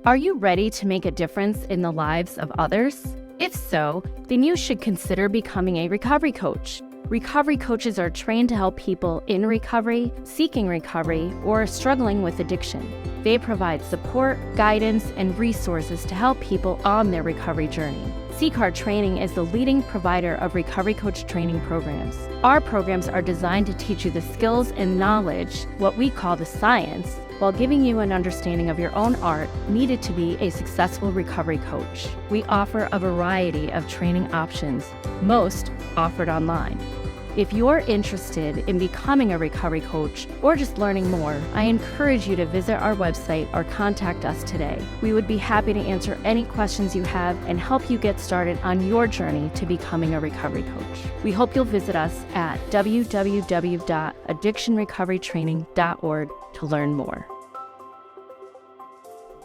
Are you ready to make a difference in the lives of others? If so, then you should consider becoming a recovery coach. Recovery coaches are trained to help people in recovery, seeking recovery, or struggling with addiction. They provide support, guidance, and resources to help people on their recovery journey. CCAR Training is the leading provider of recovery coach training programs. Our programs are designed to teach you the skills and knowledge, what we call the science, while giving you an understanding of your own art needed to be a successful recovery coach. We offer a variety of training options, most offered online. If you're interested in becoming a recovery coach or just learning more, I encourage you to visit our website or contact us today. We would be happy to answer any questions you have and help you get started on your journey to becoming a recovery coach. We hope you'll visit us at www.addictionrecoverytraining.org to learn more.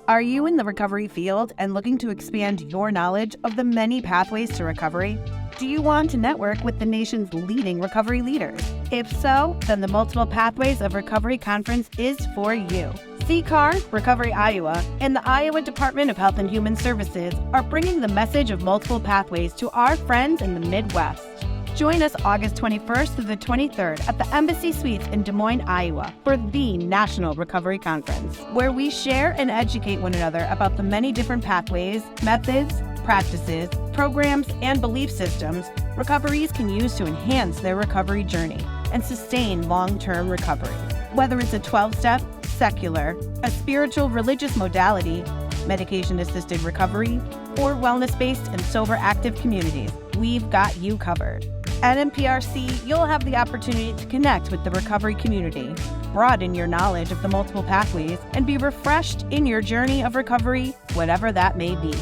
Are you in the recovery field and looking to expand your knowledge of the many pathways to recovery? Do you want to network with the nation's leading recovery leaders? If so, then the Multiple Pathways of Recovery Conference is for you. CCAR, Recovery Iowa, and the Iowa Department of Health and Human Services are bringing the message of multiple pathways to our friends in the Midwest. Join us August 21st through the 23rd at the Embassy Suites in Des Moines, Iowa for the National Recovery Conference, where we share and educate one another about the many different pathways, methods, practices, programs, and belief systems recoveries can use to enhance their recovery journey and sustain long-term recovery. Whether it's a 12-step, secular, a spiritual religious modality, medication-assisted recovery, or wellness-based and sober active communities, we've got you covered. At MPRC, you'll have the opportunity to connect with the recovery community, broaden your knowledge of the multiple pathways, and be refreshed in your journey of recovery, whatever that may be.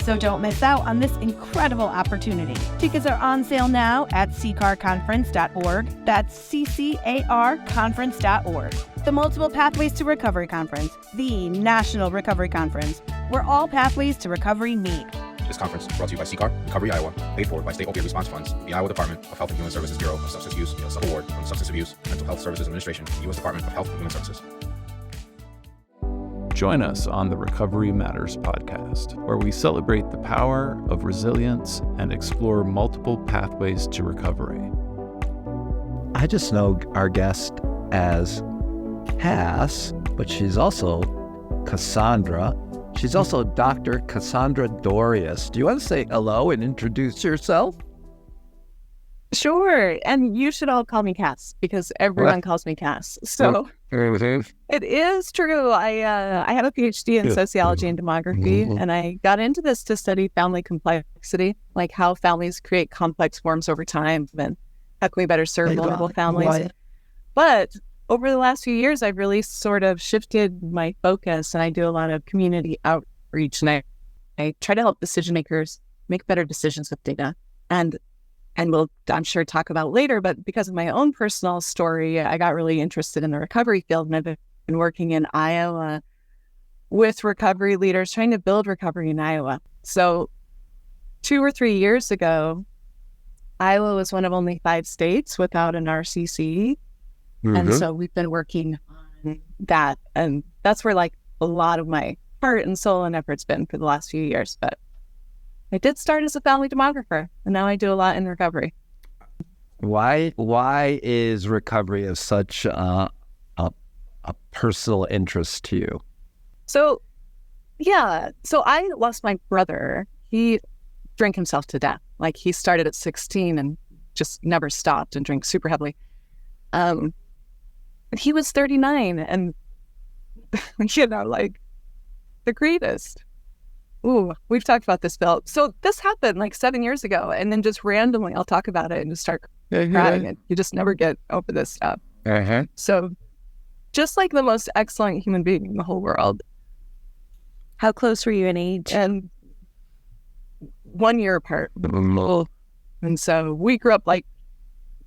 So don't miss out on this incredible opportunity. Tickets are on sale now at ccarconference.org. That's ccarconference.org. The Multiple Pathways to Recovery Conference, the National Recovery Conference, where all pathways to recovery meet. This conference brought to you by CCAR, Recovery Iowa, paid for by State Opioid Response Funds, the Iowa Department of Health and Human Services Bureau of Substance Use, a sub-award from the Substance Abuse Mental Health Services Administration, the U.S. Department of Health and Human Services. Join us on the Recovery Matters podcast, where we celebrate the power of resilience and explore multiple pathways to recovery. I just know our guest as Cass, but she's also Cassandra. She's also Dr. Cassandra Dorius. Do you want to say hello and introduce yourself? Sure. And you should all call me Cass because everyone calls me Cass. So it is true. I have a PhD in sociology and demography, and I got into this to study family complexity, like how families create complex forms over time and how can we better serve vulnerable families. But over the last few years, I've really sort of shifted my focus, and I do a lot of community outreach, and I try to help decision makers make better decisions with data. And we'll, I'm sure, talk about later, but because of my own personal story, I got really interested in the recovery field, and I've been working in Iowa with recovery leaders, trying to build recovery in Iowa. So 2 or 3 years ago, Iowa was one of only 5 states without an RCC. And so we've been working on that. And that's where like a lot of my heart and soul and effort's been for the last few years. But I did start as a family demographer, and now I do a lot in recovery. Why is recovery of such a personal interest to you? So I lost my brother. He drank himself to death. Like he started at 16 and just never stopped and drank super heavily. But he was 39 and, like the greatest. Ooh, we've talked about this, Bill. So this happened like 7 years ago, and then just randomly I'll talk about it and just start crying. And you just never get over this stuff. So just like the most excellent human being in the whole world. How close were you in age? And 1 year apart. And so we grew up like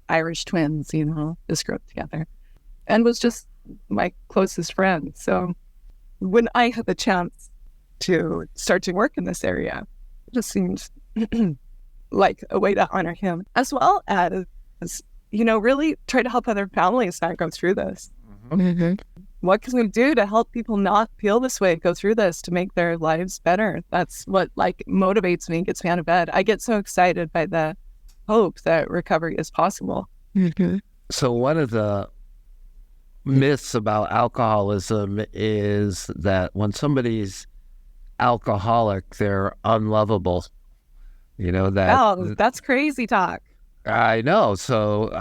Irish twins, just grew up together. And was just my closest friend. So when I had the chance to start to work in this area, it just seemed like a way to honor him, as well as, really try to help other families not go through this. what can we do to help people not feel this way, go through this, to make their lives better? That's what like motivates me, gets me out of bed. I get so excited by the hope that recovery is possible. Mm-hmm. So one of the myths about alcoholism is that when somebody's alcoholic, they're unlovable. You know that. Oh, that's crazy talk. I know. So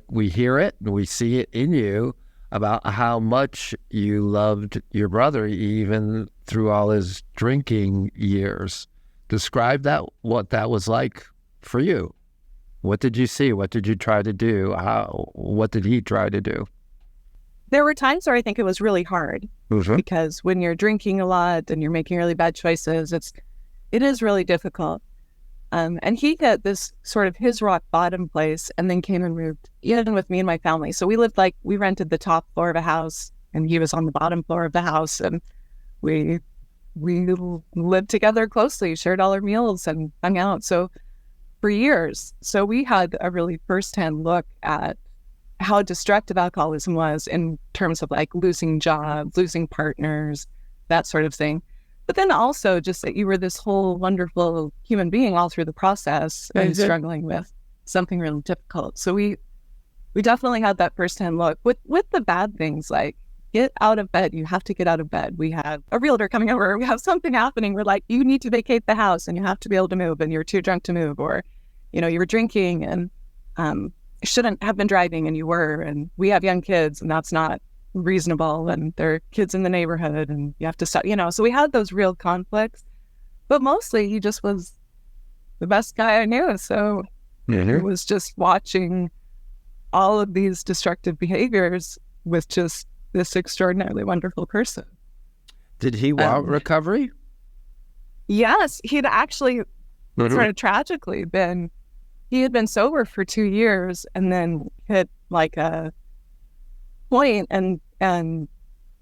we hear it and we see it in you about how much you loved your brother even through all his drinking years. Describe that, what that was like for you. What did you see? What did you try to do? What did he try to do? There were times where I think it was really hard because when you're drinking a lot and you're making really bad choices, it is really difficult. And he hit this sort of his rock bottom place and then came and moved in with me and my family. So we rented the top floor of a house and he was on the bottom floor of the house, and we lived together closely, shared all our meals and hung out. So for years. So we had a really firsthand look at how destructive alcoholism was in terms of like losing jobs, losing partners, that sort of thing. But then also just that you were this whole wonderful human being all through the process and struggling with something really difficult. So we definitely had that firsthand look with the bad things, like get out of bed. You have to get out of bed. We have a realtor coming over. We have something happening. We're like, you need to vacate the house and you have to be able to move and you're too drunk to move, or, you know, you were drinking and shouldn't have been driving and you were, and we have young kids and that's not reasonable, and there are kids in the neighborhood and you have to stop, you know. So we had those real conflicts, but mostly he just was the best guy I knew. So it was just watching all of these destructive behaviors with just this extraordinarily wonderful person. Did he want recovery? Yes, he'd actually sort of tragically he had been sober for 2 years and then hit like a point and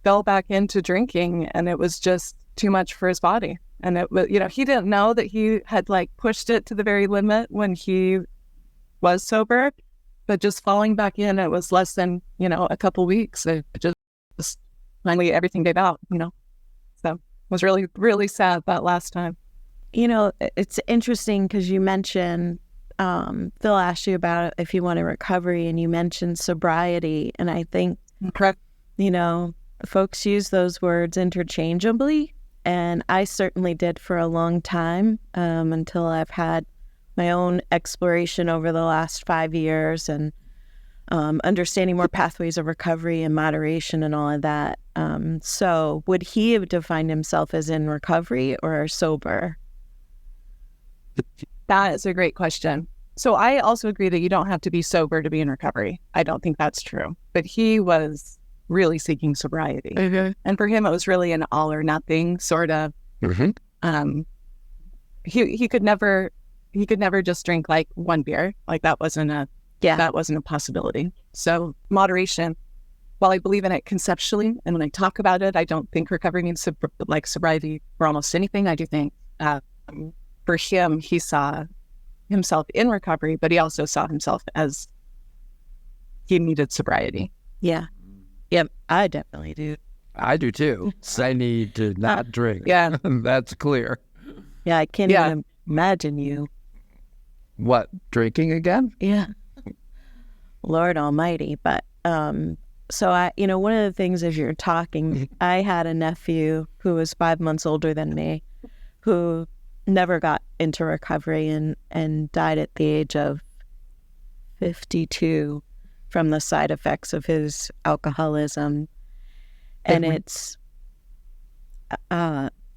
fell back into drinking, and it was just too much for his body. And it was, you know, he didn't know that he had like pushed it to the very limit when he was sober, but just falling back in, it was less than, you know, a couple weeks. It just finally everything gave out, you know. So it was really, really sad that last time. You know, it's interesting because you mentioned Phil asked you about if you want a recovery, and you mentioned sobriety. And I think, you know, folks use those words interchangeably. And I certainly did for a long time, until I've had my own exploration over the last 5 years and understanding more pathways of recovery and moderation and all of that. So would he have defined himself as in recovery or sober? That is a great question. So I also agree that you don't have to be sober to be in recovery. I don't think that's true. But he was really seeking sobriety. And for him, it was really an all or nothing sort of. He could never just drink like one beer. Like that wasn't a possibility. So moderation, while I believe in it conceptually, and when I talk about it, I don't think recovery means like sobriety for almost anything. I do think for him, he saw himself in recovery, but he also saw himself as he needed sobriety. Yeah. Yep. I definitely do. I do too. I need to not drink. Yeah. That's clear. Yeah. I can't even imagine you. What, drinking again? Yeah. Lord almighty. But, so I, you know, one of the things as you're talking, I had a nephew who was 5 months older than me, who never got into recovery and died at the age of 52 from the side effects of his alcoholism. And it's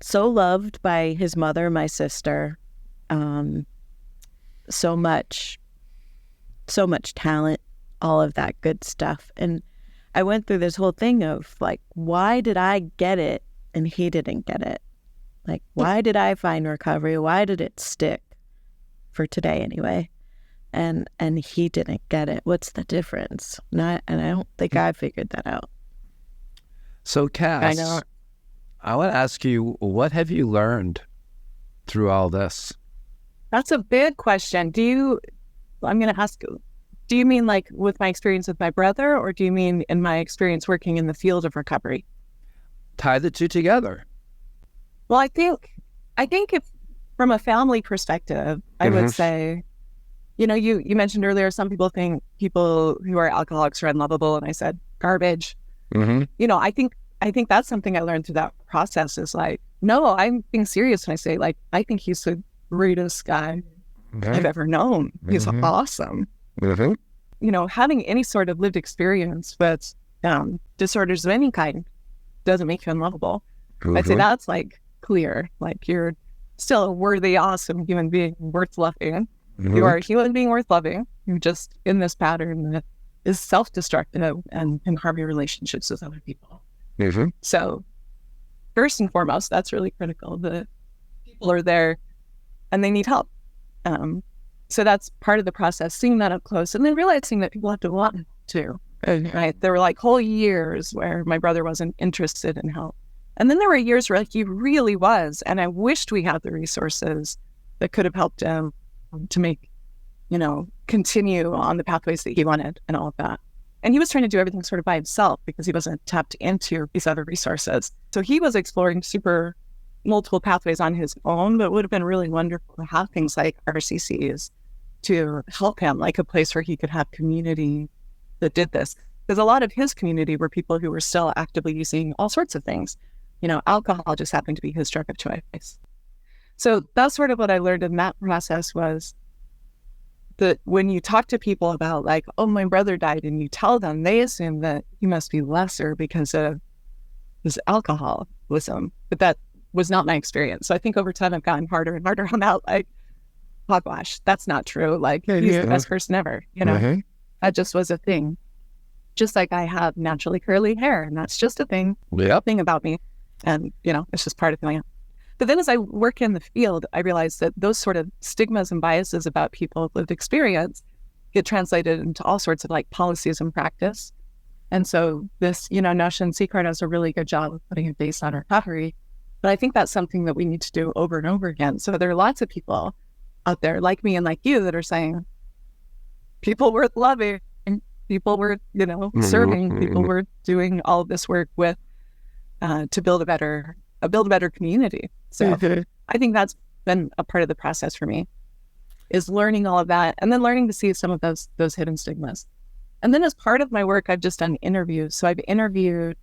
so loved by his mother, my sister, so much talent, all of that good stuff. And I went through this whole thing of like, why did I get it and he didn't get it? Like, why did I find recovery? Why did it stick for today anyway? And he didn't get it. What's the difference? And I don't think I figured that out. So, Cass, I want to ask you, what have you learned through all this? That's a big question. I'm going to ask Do you mean like with my experience with my brother, or do you mean in my experience working in the field of recovery? Tie the two together. Well, I think if from a family perspective, I would say, you mentioned earlier, some people think people who are alcoholics are unlovable, and I said garbage. I think that's something I learned through that process is like, no, I'm being serious when I say, like, I think he's the greatest guy I've ever known. He's awesome. Having any sort of lived experience with disorders of any kind doesn't make you unlovable. I'd say that's like clear. Like, you're still a worthy, awesome human being worth loving. You are a human being worth loving. You're just in this pattern that is self-destructive and can harm your relationships with other people. So first and foremost, that's really critical. The people are there and they need help. So that's part of the process, seeing that up close, and then realizing that people have to want to. Right? There were like whole years where my brother wasn't interested in help. And then there were years where like he really was. And I wished we had the resources that could have helped him to make, continue on the pathways that he wanted and all of that. And he was trying to do everything sort of by himself because he wasn't tapped into these other resources. So he was exploring multiple pathways on his own, but it would have been really wonderful to have things like RCCs to help him, like a place where he could have community that did this. Because a lot of his community were people who were still actively using all sorts of things. Alcohol just happened to be his drug of choice. So that's sort of what I learned in that process, was that when you talk to people about like, oh, my brother died, and you tell them, they assume that he must be lesser because of his alcoholism. But that was not my experience. So I think over time I've gotten harder and harder on that. Like, hogwash, that's not true. Like, he's the best person ever. That just was a thing. Just like I have naturally curly hair, and that's just a thing about me. And, it's just part of who I am. But then as I work in the field, I realized that those sort of stigmas and biases about people with lived experience get translated into all sorts of like policies and practice. And so this, notion, CCAR does a really good job of putting it based on recovery. But I think that's something that we need to do over and over again. So there are lots of people out there like me and like you that are saying, people worth loving, people worth, serving, people worth doing all of this work with to build a better community. So I think that's been a part of the process for me, is learning all of that and then learning to see some of those hidden stigmas. And then as part of my work, I've just done interviews. So I've interviewed,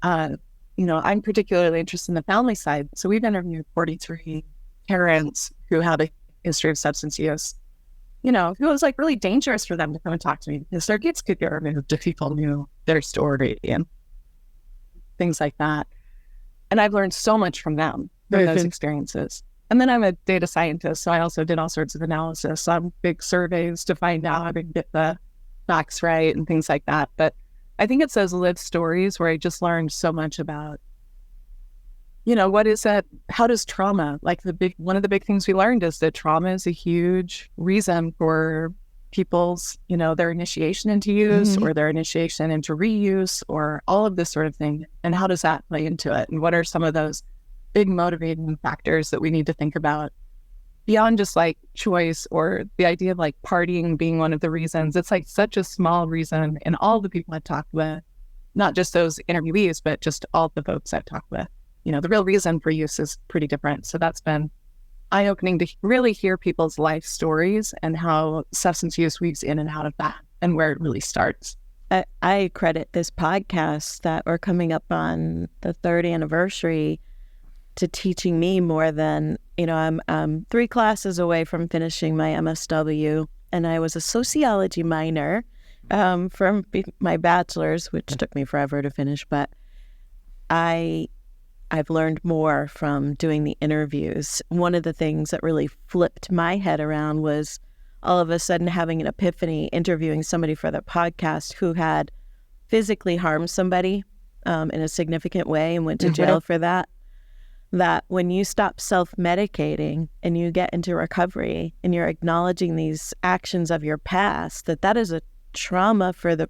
I'm particularly interested in the family side. So we've interviewed 43 parents who had a history of substance use, who was like really dangerous for them to come and talk to me because their kids could get removed if people knew their story and things like that. And I've learned so much from them, from those experiences. And then I'm a data scientist, so I also did all sorts of analysis on big surveys to find out how to get the facts right and things like that. But I think it's those lived stories where I just learned so much about, what is that? How does trauma, like one of the big things we learned is that trauma is a huge reason for people's, their initiation into use or their initiation into reuse or all of this sort of thing. And how does that play into it? And what are some of those big motivating factors that we need to think about beyond just like choice or the idea of like partying being one of the reasons? It's like such a small reason in all the people I've talked with, not just those interviewees, but just all the folks I've talked with. The real reason for use is pretty different. So that's been eye-opening to really hear people's life stories and how substance use weaves in and out of that and where it really starts. I credit this podcast that we're coming up on the 3rd anniversary to teaching me more than, I'm 3 classes away from finishing my MSW, and I was a sociology minor from my bachelor's, which took me forever to finish, but I've learned more from doing the interviews. One of the things that really flipped my head around was all of a sudden having an epiphany interviewing somebody for the podcast who had physically harmed somebody in a significant way and went to jail for that. That when you stop self-medicating and you get into recovery and you're acknowledging these actions of your past, that is a trauma for the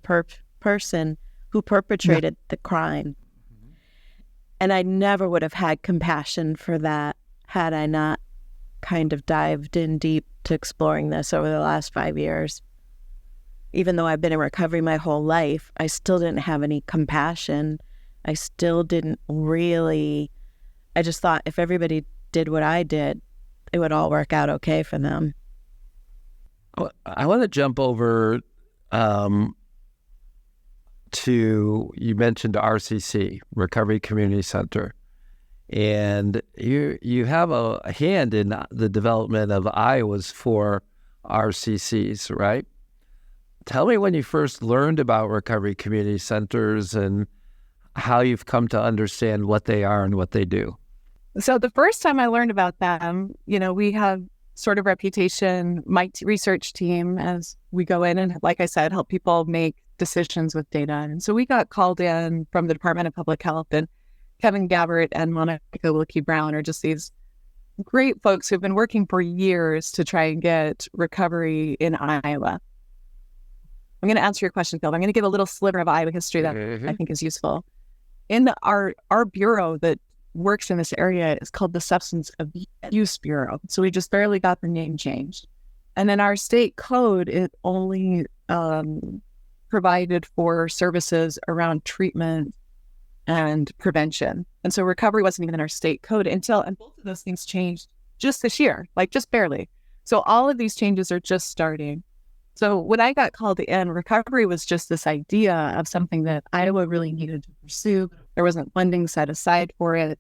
person who perpetrated the crime. And I never would have had compassion for that had I not kind of dived in deep to exploring this over the last 5 years. even though I've been in recovery my whole life, I still didn't have any compassion. I still didn't really, I just thought if everybody did what I did, it would all work out okay for them. I want to jump over to, you mentioned RCC, Recovery Community Center, and you have a hand in the development of Iowa's 4 RCCs, right? Tell me when you first learned about Recovery Community Centers and how you've come to understand what they are and what they do. So the first time I learned about them, we have sort of reputation, my research team, as we go in and, like I said, help people make decisions with data. And so we got called in from the Department of Public Health, and Kevin Gabbert and Monica Wilkie-Brown are just these great folks who've been working for years to try and get recovery in Iowa. I'm going to answer your question, Phil. I'm going to give a little sliver of Iowa history that I think is useful. In our bureau that works in this area is called the Substance Abuse Bureau. So we just barely got the name changed. And in our state code, it only provided for services around treatment and prevention. And so recovery wasn't even in our state code and both of those things changed just this year, like just barely. So all of these changes are just starting. So when I got called in, recovery was just this idea of something that Iowa really needed to pursue. There wasn't funding set aside for it.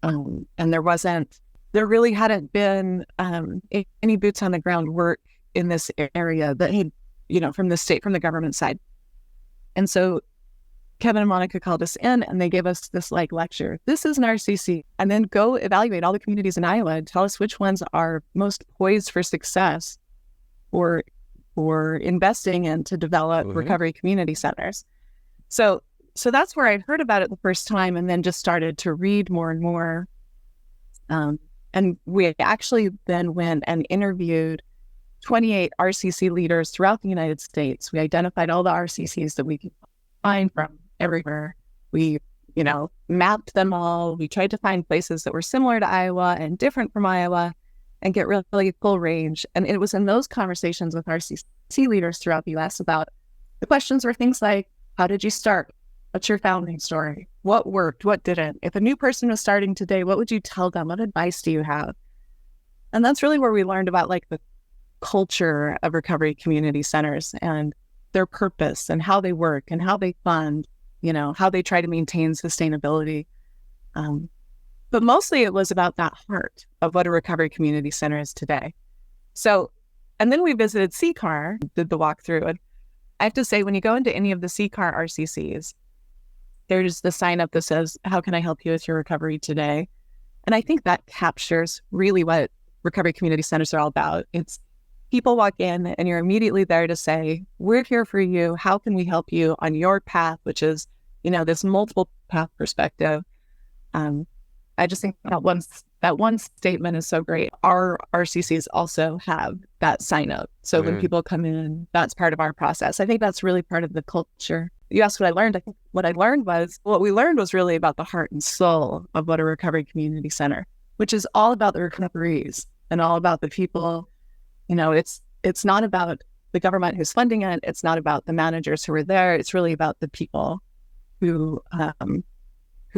And there really hadn't been any boots on the ground work in this area that had, from the government side. And so Kevin and Monica called us in and they gave us this lecture. This is an RCC, and then go evaluate all the communities in Iowa and tell us which ones are most poised for success or investing in to develop recovery community centers. So that's where I'd heard about it the first time, and then just started to read more and more. And we actually then went and interviewed 28 RCC leaders throughout the United States. We identified all the RCCs that we could find from everywhere. We, mapped them all. We tried to find places that were similar to Iowa and different from Iowa and get really full range. And it was in those conversations with RCC leaders throughout the U.S. about the questions were things like, how did you start? What's your founding story? What worked? What didn't? If a new person was starting today, what would you tell them? What advice do you have? And that's really where we learned about the culture of recovery community centers and their purpose and how they work and how they fund, how they try to maintain sustainability. But mostly it was about that heart of what a recovery community center is today. So, and then we visited CCAR, did the walkthrough. And I have to say, when you go into any of the CCAR RCCs, there's the sign up that says, how can I help you with your recovery today? And I think that captures really what recovery community centers are all about. It's people walk in and you're immediately there to say, we're here for you. How can we help you on your path, which is, this multiple path perspective. I just think that one statement is so great. Our RCCs also have that sign up. So when people come in, that's part of our process. I think that's really part of the culture. You asked what I learned. I think what we learned was really about the heart and soul of what a recovery community center, which is all about the recoveries and all about the people. It's not about the government who's funding it. It's not about the managers who are there. It's really about the people who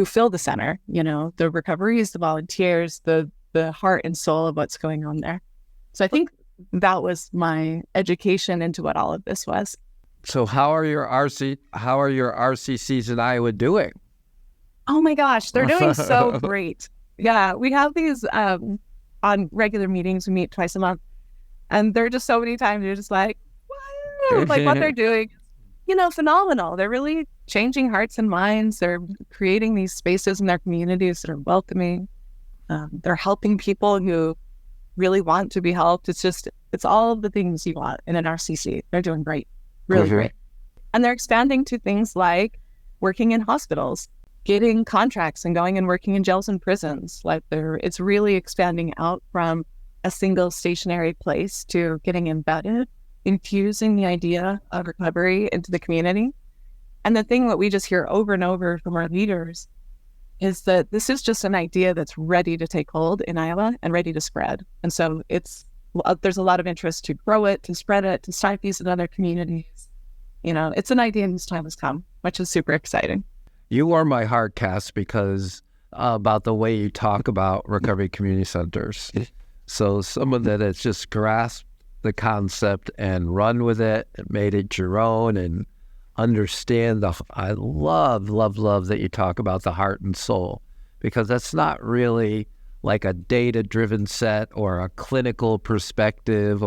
fill the center, the recoveries, the volunteers, the heart and soul of what's going on there. So I think that was my education into what all of this was. So how are your RCCs in Iowa doing? Oh my gosh, they're doing so great. Yeah, we have these on regular meetings. We meet twice a month, and there are just so many times you're just like, wow, what they're doing, phenomenal. They're really changing hearts and minds. They're creating these spaces in their communities that are welcoming. They're helping people who really want to be helped. It's all of the things you want in an RCC. They're doing great, really great. And they're expanding to things like working in hospitals, getting contracts and going and working in jails and prisons. It's really expanding out from a single stationary place to getting embedded, infusing the idea of recovery into the community. And the thing that we just hear over and over from our leaders is that this is just an idea that's ready to take hold in Iowa and ready to spread. And so it's there's a lot of interest to grow it, to spread it, to start these in other communities. It's an idea whose time has come, which is super exciting. You warm my heart, Cass, because about the way you talk about recovery community centers. So someone that has just grasped the concept and run with it and made it your own and understand I love that you talk about the heart and soul, because that's not really like a data-driven set or a clinical perspective,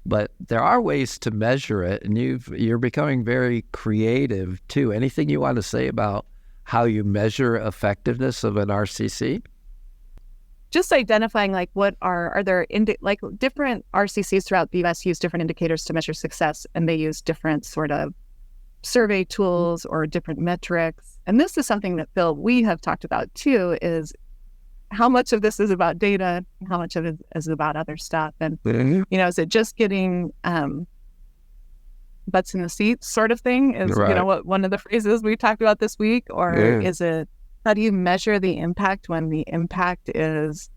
but there are ways to measure it, and you're becoming very creative too. Anything you want to say about how you measure effectiveness of an RCC? Just identifying what are there different RCCs throughout the U.S. use different indicators to measure success, and they use different sort of survey tools or different metrics. And this is something that, Phil, we have talked about too, is how much of this is about data and how much of it is about other stuff. And, is it just getting butts in the seats sort of thing is, right. What one of the phrases we talked about this week, or is it, how do you measure the impact when the impact is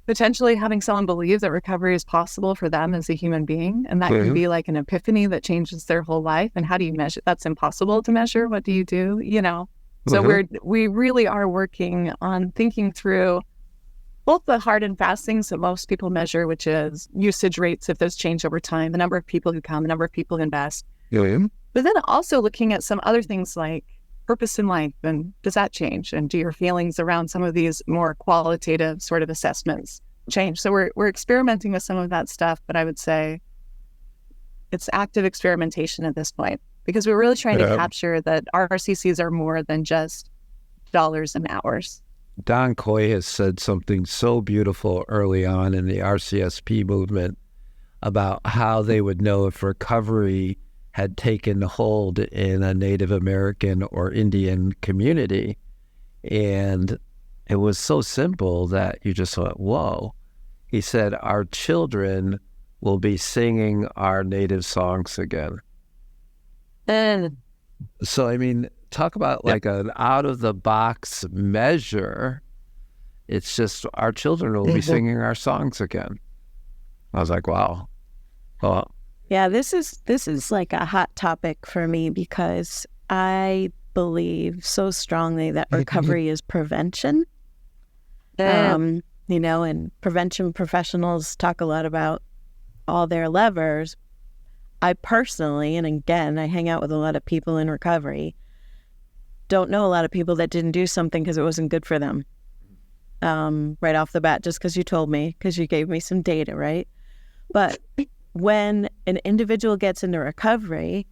potentially having someone believe that recovery is possible for them as a human being? And that can be like an epiphany that changes their whole life. And how do you measure? That's impossible to measure. What do you do? So we really are working on thinking through both the hard and fast things that most people measure, which is usage rates, if those change over time, the number of people who come, the number of people who invest. But then also looking at some other things like purpose in life, and does that change? And do your feelings around some of these more qualitative sort of assessments change? So we're experimenting with some of that stuff, but I would say it's active experimentation at this point, because we're really trying to capture that our RCCs are more than just dollars and hours. Don Coy has said something so beautiful early on in the RCSP movement about how they would know if recovery had taken hold in a Native American or Indian community. And it was so simple that you just thought, whoa. He said, our children will be singing our native songs again. So, I mean, talk about like an out-of-the-box measure. It's just our children will be singing our songs again. I was like, wow. Well, yeah, this is like a hot topic for me, because I believe so strongly that recovery is prevention. And prevention professionals talk a lot about all their levers. I personally, and again, I hang out with a lot of people in recovery, don't know a lot of people that didn't do something because it wasn't good for them. Right off the bat, just because you told me, because you gave me some data, right? But when an individual gets into recovery,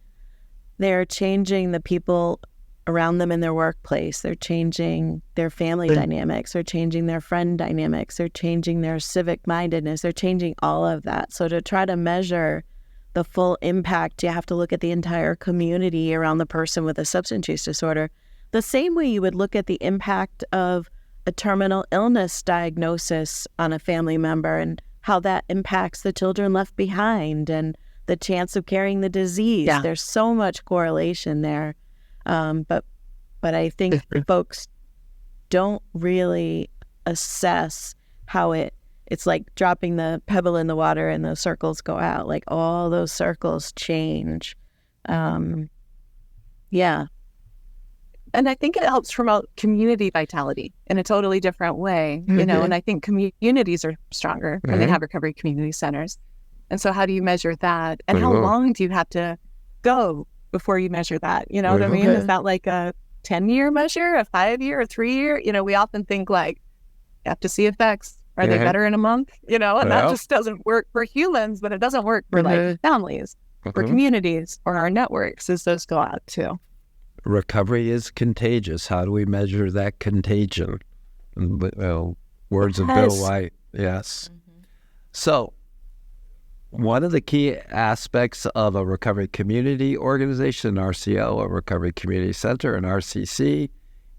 they're changing the people around them in their workplace. They're changing their family dynamics. They're changing their friend dynamics. They're changing their civic mindedness. They're changing all of that. So to try to measure the full impact, you have to look at the entire community around the person with a substance use disorder, the same way you would look at the impact of a terminal illness diagnosis on a family member and how that impacts the children left behind and the chance of carrying the disease. Yeah. There's so much correlation there. But I think folks don't really assess how it's like dropping the pebble in the water and the circles go out. Like all those circles change. Yeah. And I think it helps promote community vitality in a totally different way, and I think communities are stronger when they have recovery community centers. And so how do you measure that? And how long do you have to go before you measure that? You know what I mean? Is that like a 10-year measure, a 5-year, a 3-year? We often think like, you have to see effects. Are they better in a month? And that just doesn't work for humans, but it doesn't work for like families, for communities, or our networks as those go out too. Recovery is contagious. How do we measure that contagion? Words of Bill White. Yes. So one of the key aspects of a recovery community organization, RCO, a recovery community center, an RCC,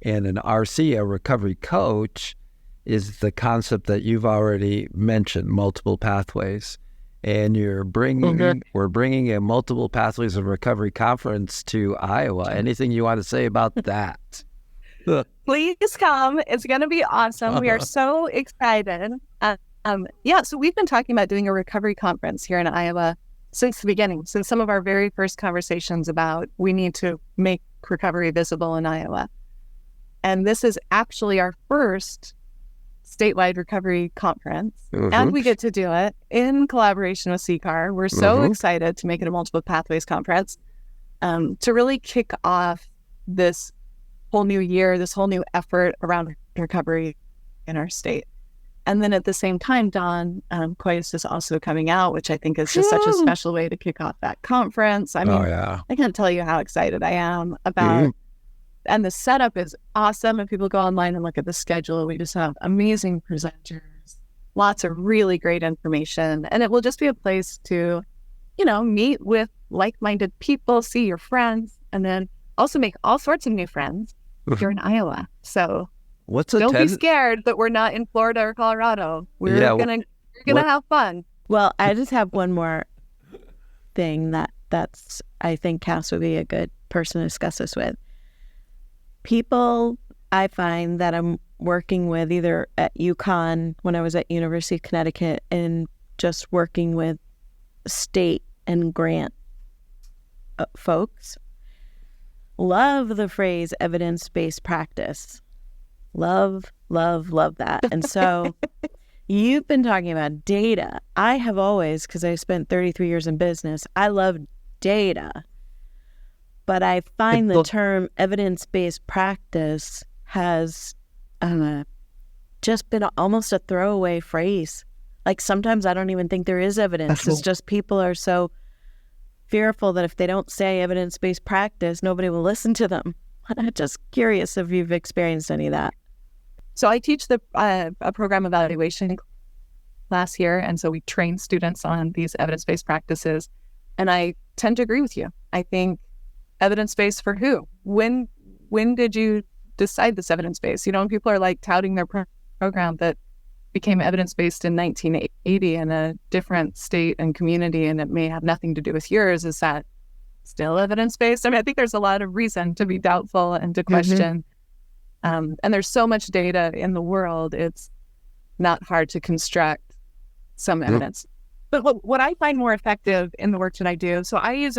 and an RC, a recovery coach, is the concept that you've already mentioned, multiple pathways. And we're bringing a multiple pathways of recovery conference to Iowa. Anything you want to say about that? Please come. It's going to be awesome. We are so excited. So we've been talking about doing a recovery conference here in Iowa since the beginning, since some of our very first conversations about we need to make recovery visible in Iowa. And this is actually our first statewide recovery conference, and we get to do it in collaboration with CCAR. We're so excited to make it a multiple pathways conference, to really kick off this whole new year, this whole new effort around recovery in our state. And then at the same time, Dawn, Koyas is also coming out, which I think is just such a special way to kick off that conference. I mean, I can't tell you how excited I am about and the setup is awesome. If people go online and look at the schedule, we just have amazing presenters, lots of really great information. And it will just be a place to, meet with like-minded people, see your friends, and then also make all sorts of new friends if you're in Iowa. So don't be scared that we're not in Florida or Colorado. We're gonna have fun. Well, I just have one more thing that's I think Cass would be a good person to discuss this with. People I find that I'm working with either at UConn when I was at University of Connecticut and just working with state and grant folks love the phrase evidence-based practice. Love that. And so you've been talking about data. I have always, because I spent 33 years in business, I love data. But I find the term evidence-based practice has just been almost a throwaway phrase. Like sometimes I don't even think there is evidence. It's just people are so fearful that if they don't say evidence-based practice, nobody will listen to them. I'm just curious if you've experienced any of that. So I teach a program evaluation class here, and so we train students on these evidence-based practices. And I tend to agree with you. I think evidence-based for who? When did you decide this evidence-based? When people are like touting their program that became evidence-based in 1980 in a different state and community, and it may have nothing to do with yours. Is that still evidence-based? I mean, I think there's a lot of reason to be doubtful and to question. And there's so much data in the world, it's not hard to construct some evidence. But what I find more effective in the work that I do, so I use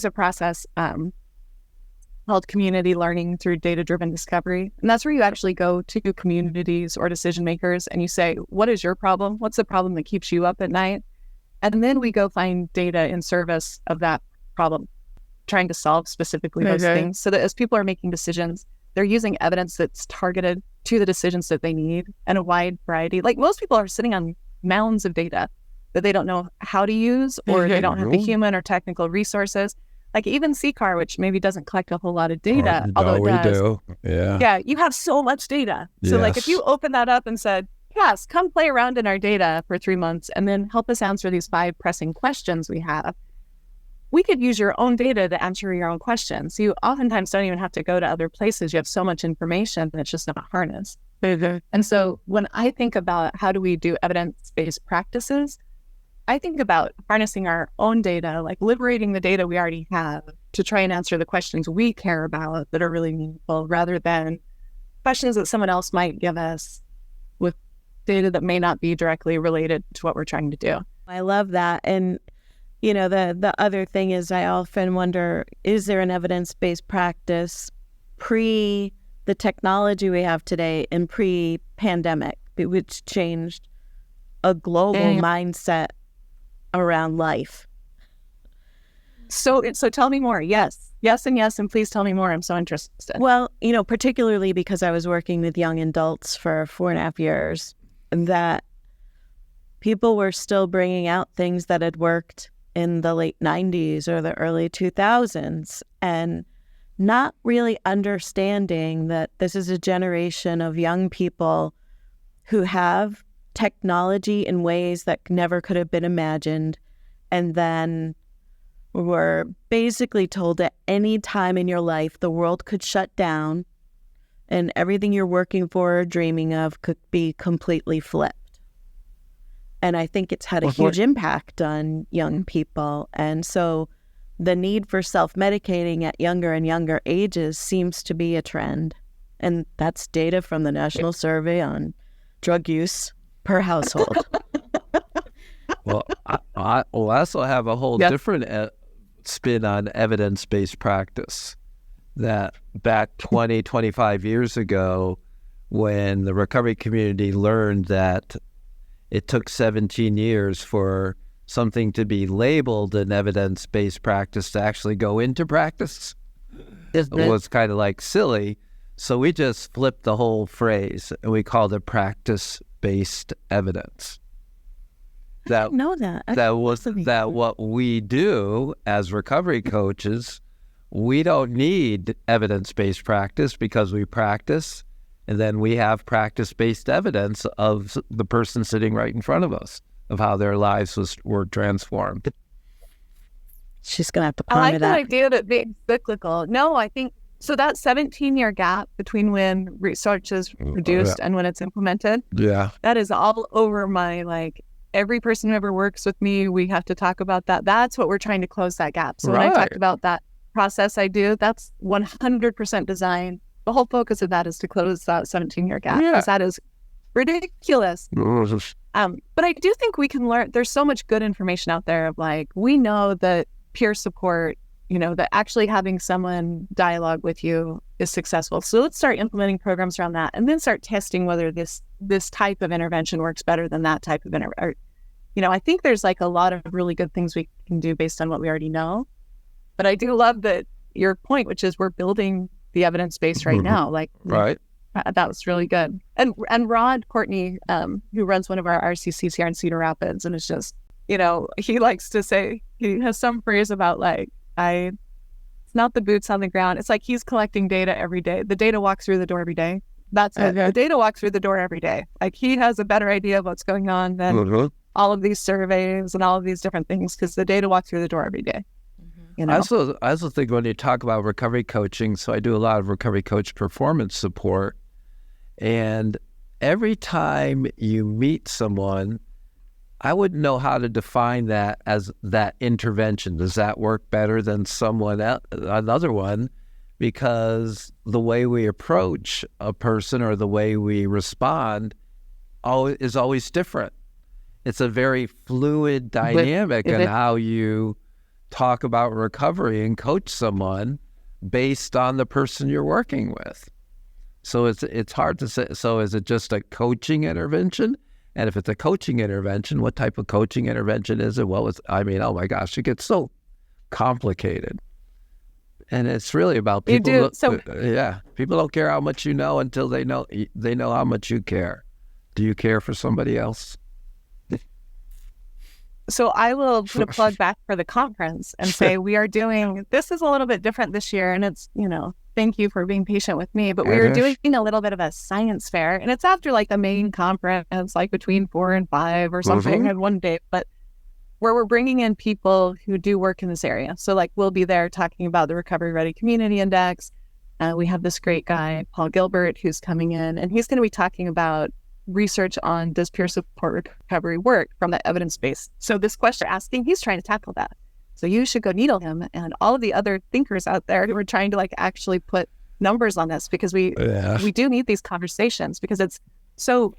a process called community learning through data-driven discovery. And that's where you actually go to communities or decision makers and you say, what is your problem? What's the problem that keeps you up at night? And then we go find data in service of that problem, trying to solve specifically those things so that as people are making decisions, they're using evidence that's targeted to the decisions that they need and a wide variety. Like most people are sitting on mounds of data that they don't know how to use, or they don't have the human or technical resources. Like even CCAR, which maybe doesn't collect a whole lot of data, although it does. Do. Yeah, you have so much data. So like if you open that up and said, yes, come play around in our data for 3 months and then help us answer these 5 pressing questions we have, we could use your own data to answer your own questions. So you oftentimes don't even have to go to other places. You have so much information that it's just not harnessed. And so when I think about how do we do evidence-based practices, I think about harnessing our own data, like liberating the data we already have to try and answer the questions we care about that are really meaningful, rather than questions that someone else might give us with data that may not be directly related to what we're trying to do. I love that. And, the other thing is I often wonder, is there an evidence-based practice pre the technology we have today and pre-pandemic, which changed a global mindset around life? So tell me more. Yes, and please tell me more. I'm so interested. Well, particularly because I was working with young adults for 4.5 years, that people were still bringing out things that had worked in the late 90s or the early 2000s, and not really understanding that this is a generation of young people who have technology in ways that never could have been imagined, and then were basically told at any time in your life the world could shut down and everything you're working for or dreaming of could be completely flipped. And I think it's had a huge impact on young people. And so the need for self-medicating at younger and younger ages seems to be a trend. And that's data from the National Survey on Drug Use per Household. Well, I also have a whole different spin on evidence-based practice. That back 20, 25 years ago, when the recovery community learned that it took 17 years for something to be labeled an evidence-based practice to actually go into practice, it was kind of like silly. So we just flipped the whole phrase and we called it practice-based evidence. I didn't know that. That what we do as recovery coaches, we don't need evidence-based practice because we practice, and then we have practice-based evidence of the person sitting right in front of us, of how their lives were transformed. She's going to have to I ponder like that idea of it being cyclical. No, I think, so that 17-year gap between when research is produced and when it's implemented, that is all over my, like, every person who ever works with me, we have to talk about that. That's what we're trying to close that gap. So when I talked about that process I do, that's 100% designed. The whole focus of that is to close that 17-year gap, because that is ridiculous. But I do think we can learn. There's so much good information out there of, like, we know that peer support, you know, that actually having someone dialogue with you is successful. So let's start implementing programs around that, and then start testing whether this type of intervention works better than that type of intervention. You know, I think there's like a lot of really good things we can do based on what we already know. But I do love that your point, which is we're building the evidence base right now. Like, that was really good. And Rod Courtney, who runs one of our RCCs here in Cedar Rapids, and is just, you know, he likes to say, he has some phrase about, like, it's not the boots on the ground. It's like he's collecting data every day. The data walks through the door every day. That's it. The data walks through the door every day. Like, he has a better idea of what's going on than all of these surveys and all of these different things, because the data walks through the door every day. You know? I also think when you talk about recovery coaching, so I do a lot of recovery coach performance support, and every time you meet someone, I wouldn't know how to define that as that intervention. Does that work better than someone else, another one? Because the way we approach a person or the way we respond is always different. It's a very fluid dynamic in how you talk about recovery and coach someone based on the person you're working with. So it's hard to say. So is it just a coaching intervention? And if it's a coaching intervention, what type of coaching intervention is it? Well, oh my gosh, it gets so complicated. And it's really about people. People don't care how much you know until they know how much you care. Do you care for somebody else? So I will put a plug back for the conference and say we are doing, this is a little bit different this year, and it's, you know, thank you for being patient with me, but we are doing a little bit of a science fair, and it's after like the main conference, like between 4 and 5 or something on one day, but where we're bringing in people who do work in this area. So like we'll be there talking about the Recovery Ready Community Index. We have this great guy, Paul Gilbert, who's coming in, and he's going to be talking about research on does peer support recovery work from that evidence base. So this question asking, he's trying to tackle that. So you should go needle him and all of the other thinkers out there who are trying to like actually put numbers on this, because we do need these conversations, because it's so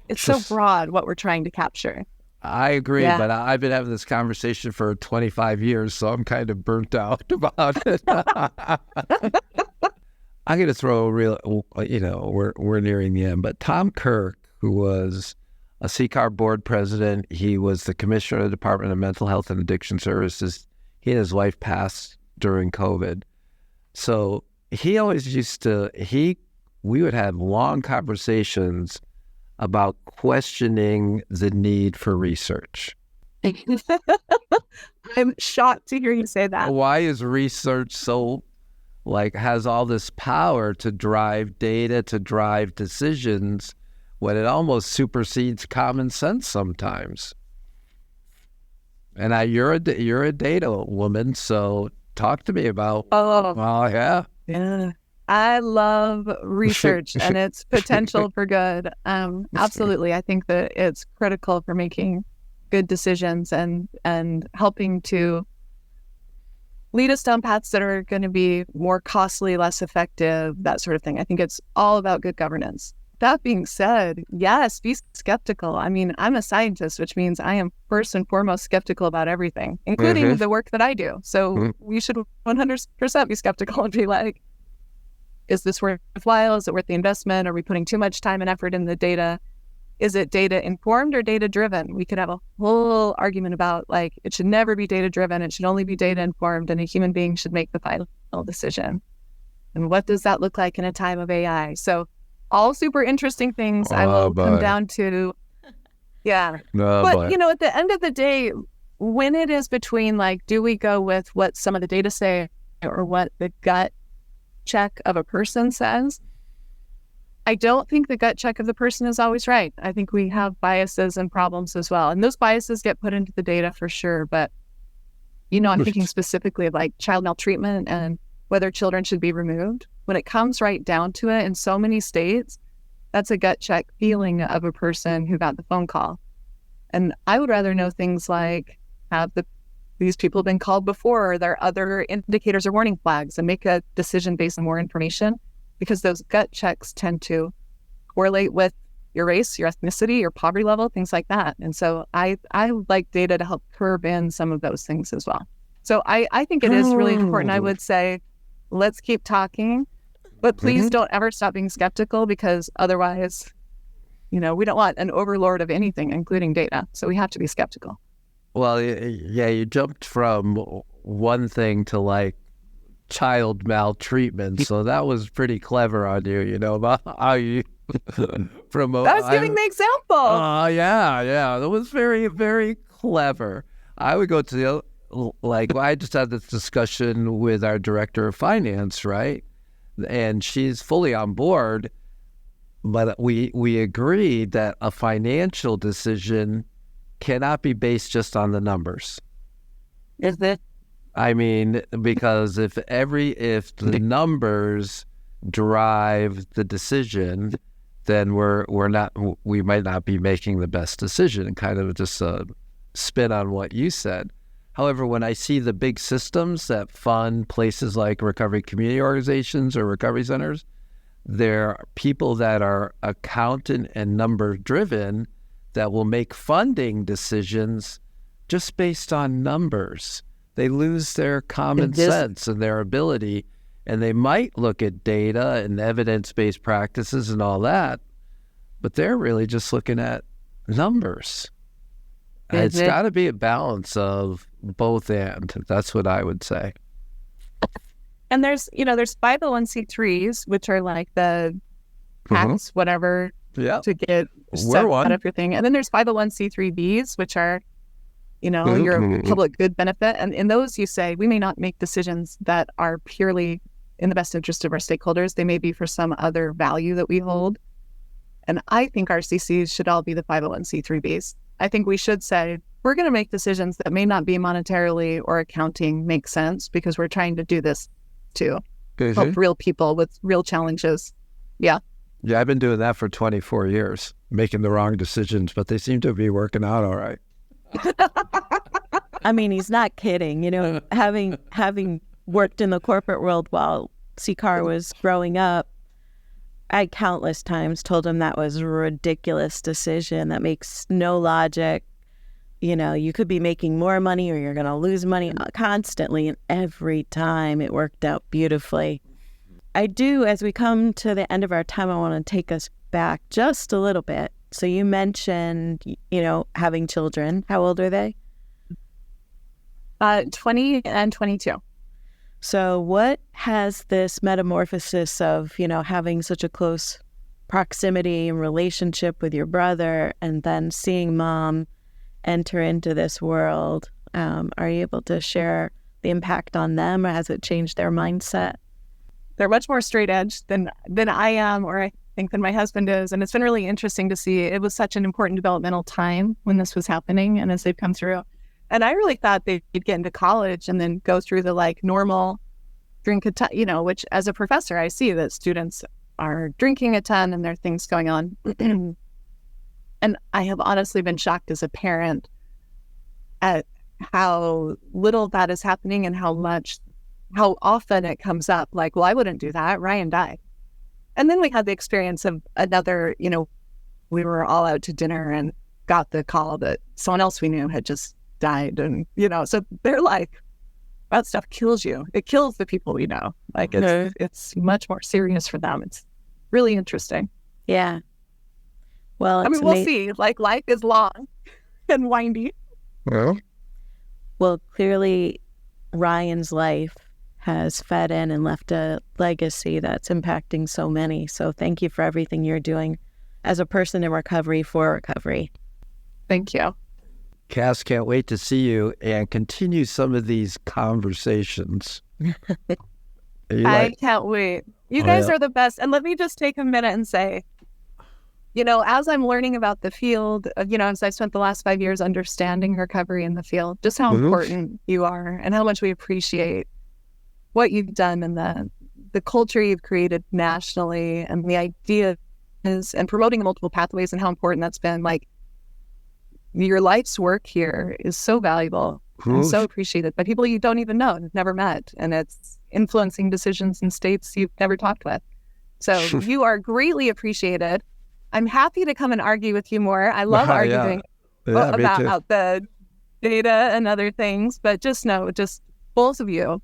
broad what we're trying to capture. I agree, but I've been having this conversation for 25 years, so I'm kind of burnt out about it. I'm going to throw a real, you know, we're nearing the end, but Tom Kirk, who was a CCAR board president, he was the commissioner of the Department of Mental Health and Addiction Services. He and his wife passed during COVID. So he always used to, we would have long conversations about questioning the need for research. I'm shocked to hear you say that. Why is research so, has all this power to drive data, to drive decisions, when it almost supersedes common sense sometimes? And you're a data woman, so talk to me about. Yeah. I love research and its potential for good. Absolutely, I think that it's critical for making good decisions and helping to lead us down paths that are going to be more costly, less effective, that sort of thing. I think it's all about good governance. that being said, yes, be skeptical. I mean, I'm a scientist, which means I am first and foremost skeptical about everything, including the work that I do. So we should 100% be skeptical and be like, is this worthwhile? Is it worth the investment? Are we putting too much time and effort in the data? Is it data informed or data driven? We could have a whole argument about like, it should never be data driven. It should only be data informed, and a human being should make the final decision. And what does that look like in a time of AI? So all super interesting things. I will come down to, but you know, at the end of the day, when it is between like, do we go with what some of the data say or what the gut check of a person says? I don't think the gut check of the person is always right. I think we have biases and problems as well. And those biases get put into the data for sure. But, you know, I'm thinking specifically of like child maltreatment and whether children should be removed. When it comes right down to it, in so many states, that's a gut check feeling of a person who got the phone call. And I would rather know things like, have these people been called before? Are there other indicators or warning flags? And make a decision based on more information, because those gut checks tend to correlate with your race, your ethnicity, your poverty level, things like that. And so I like data to help curb in some of those things as well. So I think it is really important. I would say, let's keep talking, but please don't ever stop being skeptical, because otherwise, you know, we don't want an overlord of anything, including data. So we have to be skeptical. Well, yeah, you jumped from one thing to like child maltreatment, so that was pretty clever on you, you know, about how you promote. I was giving the example. Yeah, that was very, very clever. I would go to the, like, I just had this discussion with our director of finance, right? And she's fully on board, but we agreed that a financial decision cannot be based just on the numbers. Is it? I mean, because if the numbers drive the decision, then we might not be making the best decision. Kind of just a spin on what you said. However, when I see the big systems that fund places like recovery community organizations or recovery centers, there are people that are accountant and number driven that will make funding decisions just based on numbers. They lose their common sense and their ability, and they might look at data and evidence-based practices and all that, but they're really just looking at numbers. It's got to be a balance of both, and that's what I would say. And there's 501c3s, which are like the hacks, whatever, to get set up your thing. And then there's 501c3bs, which are, your public good benefit. And in those, you say, we may not make decisions that are purely in the best interest of our stakeholders. They may be for some other value that we hold. And I think RCCs should all be the 501c3bs. I think we should say, we're going to make decisions that may not be monetarily or accounting make sense, because we're trying to do this to help real people with real challenges. Yeah, I've been doing that for 24 years, making the wrong decisions, but they seem to be working out all right. I mean, he's not kidding. Having worked in the corporate world while Sikar was growing up, I countless times told him that was a ridiculous decision that makes no logic. You could be making more money or you're going to lose money constantly. And every time it worked out beautifully. I do, as we come to the end of our time, I want to take us back just a little bit. So you mentioned, having children. How old are they? 20 and 22. So what has this metamorphosis of, having such a close proximity and relationship with your brother and then seeing mom enter into this world, are you able to share the impact on them, or has it changed their mindset? They're much more straight edge than I am, or I think than my husband is. And it's been really interesting to see. It was such an important developmental time when this was happening and as they've come through. And I really thought they'd get into college and then go through the normal drink a ton, which as a professor, I see that students are drinking a ton and there are things going on. And I have honestly been shocked as a parent at how little that is happening and how often it comes up. Like, well, I wouldn't do that. Ryan died. And then we had the experience of another, we were all out to dinner and got the call that someone else we knew had just died. And, so they're like, that stuff kills you. It kills the people we know. Like it's much more serious for them. It's really interesting. Yeah. Well, we'll see. Like, life is long and windy. Well, clearly Ryan's life has fed in and left a legacy that's impacting so many. So thank you for everything you're doing as a person in recovery for recovery. Thank you. Cass, can't wait to see you and continue some of these conversations. I can't wait. You guys are the best. And let me just take a minute and say, as I'm learning about the field, as I spent the last 5 years understanding recovery in the field, just how important you are and how much we appreciate what you've done and the culture you've created nationally and the ideas and promoting multiple pathways and how important that's been. Like, your life's work here is so valuable and so appreciated by people you don't even know and have never met. And it's influencing decisions in states you've never talked with. So you are greatly appreciated. I'm happy to come and argue with you more. I love arguing about the data and other things, but just know, both of you,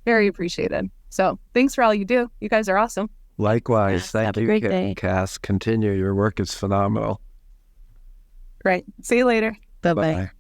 very appreciated. So thanks for all you do. You guys are awesome. Likewise. Thank you, great day. Cass. Continue. Your work is phenomenal. Great. See you later. Bye-bye. Bye.